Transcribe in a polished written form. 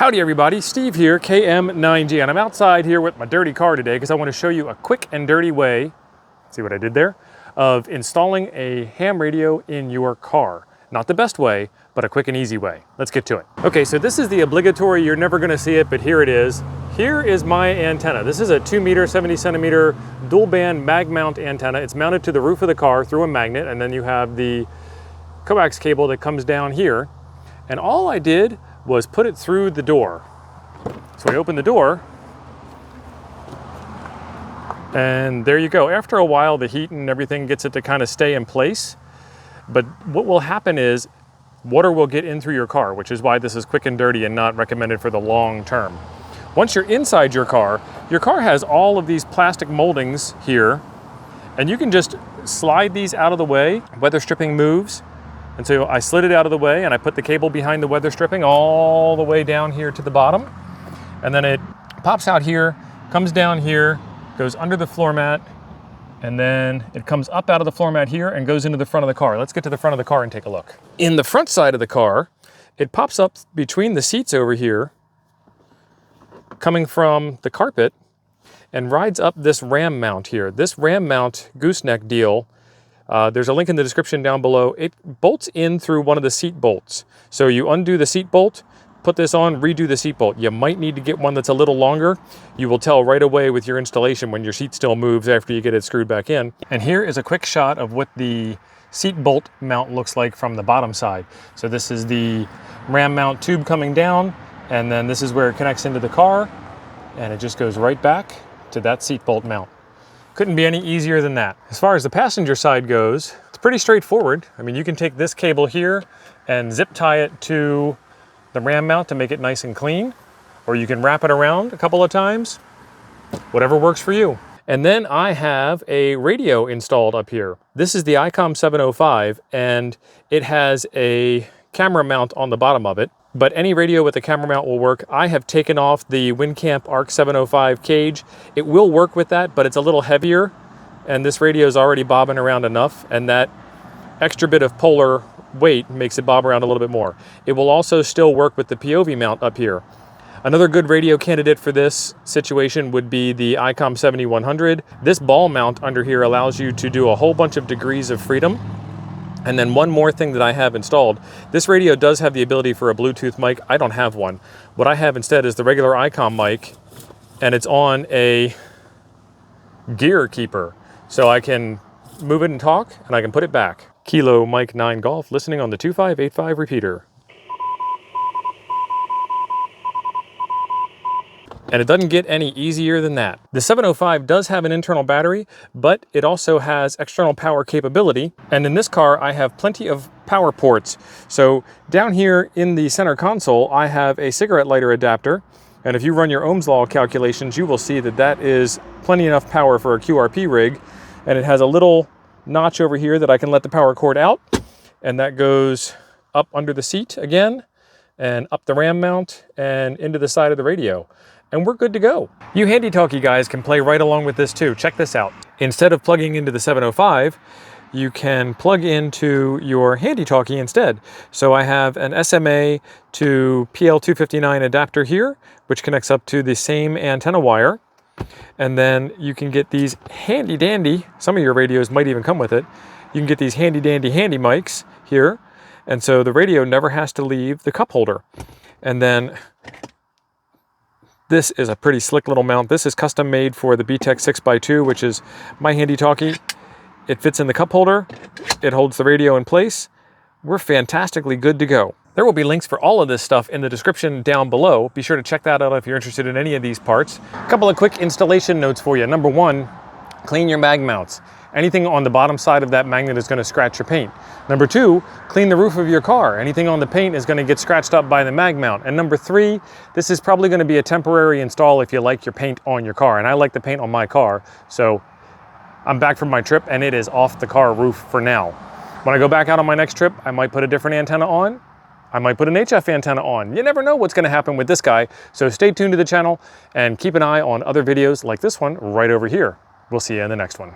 Howdy everybody, Steve here, KM9G, and I'm outside here with my dirty car today because I want to show you a quick and dirty way, see what I did there, of installing a ham radio in your car. Not the best way, but a quick and easy way. Let's get to it. Okay, so this is the obligatory, you're never gonna see it, but here it is. Here is my antenna. This is a 2 meter, 70 centimeter dual band mag mount antenna. It's mounted to the roof of the car through a magnet, and then you have the coax cable that comes down here. And all I did was put it through the door. So we open the door, and there you go. After a while, the heat and everything gets it to kind of stay in place. But what will happen is water will get in through your car, which is why this is quick and dirty and not recommended for the long term. Once you're inside your car has all of these plastic moldings here, and you can just slide these out of the way. Weather stripping moves. And so I slid it out of the way and I put the cable behind the weather stripping all the way down here to the bottom. And then it pops out here, comes down here, goes under the floor mat, and then it comes up out of the floor mat here and goes into the front of the car. Let's get to the front of the car and take a look. In the front side of the car, it pops up between the seats over here, coming from the carpet, and rides up this ram mount here. This ram mount gooseneck deal, there's a link in the description down below. It bolts in through one of the seat bolts. So you undo the seat bolt, put this on, redo the seat bolt. You might need to get one that's a little longer. You will tell right away with your installation when your seat still moves after you get it screwed back in. And here is a quick shot of what the seat bolt mount looks like from the bottom side. So this is the ram mount tube coming down, and then this is where it connects into the car, and it just goes right back to that seat bolt mount. Couldn't be any easier than that. As far as the passenger side goes, it's pretty straightforward. I mean, you can take this cable here and zip tie it to the ram mount to make it nice and clean, or you can wrap it around a couple of times, whatever works for you. And then I have a radio installed up here. This is the ICOM 705, and it has a camera mount on the bottom of it, but any radio with a camera mount will work. I have taken off the Wincamp ARC 705 cage. It will work with that, but it's a little heavier, and this radio is already bobbing around enough, and that extra bit of polar weight makes it bob around a little bit more. It will also still work with the POV mount up here. Another good radio candidate for this situation would be the ICOM 7100. This ball mount under here allows you to do a whole bunch of degrees of freedom. And then one more thing that I have installed, this radio does have the ability for a Bluetooth mic. I don't have one. What I have instead is the regular ICOM mic, and it's on a gear keeper. So I can move it and talk, and I can put it back. Kilo Mike 9 Golf, listening on the 2585 repeater. And it doesn't get any easier than that. The 705 does have an internal battery, but it also has external power capability. And in this car, I have plenty of power ports. So down here in the center console, I have a cigarette lighter adapter. And if you run your Ohm's law calculations, you will see that that is plenty enough power for a QRP rig. And it has a little notch over here that I can let the power cord out. And that goes up under the seat again, and up the ram mount, and into the side of the radio. And we're good to go. You handy talkie guys can play right along with this too. Check this out. Instead of plugging into the 705, you can plug into your handy talkie instead. So I have an SMA to PL259 adapter here, which connects up to the same antenna wire. And then you can get these handy dandy, some of your radios might even come with it. You can get these handy dandy handy mics here. And so the radio never has to leave the cup holder. And then this is a pretty slick little mount. This is custom made for the BTEC 6x2, which is my handy talkie. It fits in the cup holder. It holds the radio in place. We're fantastically good to go. There will be links for all of this stuff in the description down below. Be sure to check that out if you're interested in any of these parts. A couple of quick installation notes for you. Number one, clean your mag mounts. Anything on the bottom side of that magnet is going to scratch your paint. Number two, clean the roof of your car. Anything on the paint is going to get scratched up by the mag mount. And number three, this is probably going to be a temporary install if you like your paint on your car. And I like the paint on my car, so I'm back from my trip and it is off the car roof for now. When I go back out on my next trip, I might put a different antenna on. I might put an HF antenna on. You never know what's going to happen with this guy. So stay tuned to the channel and keep an eye on other videos like this one right over here. We'll see you in the next one.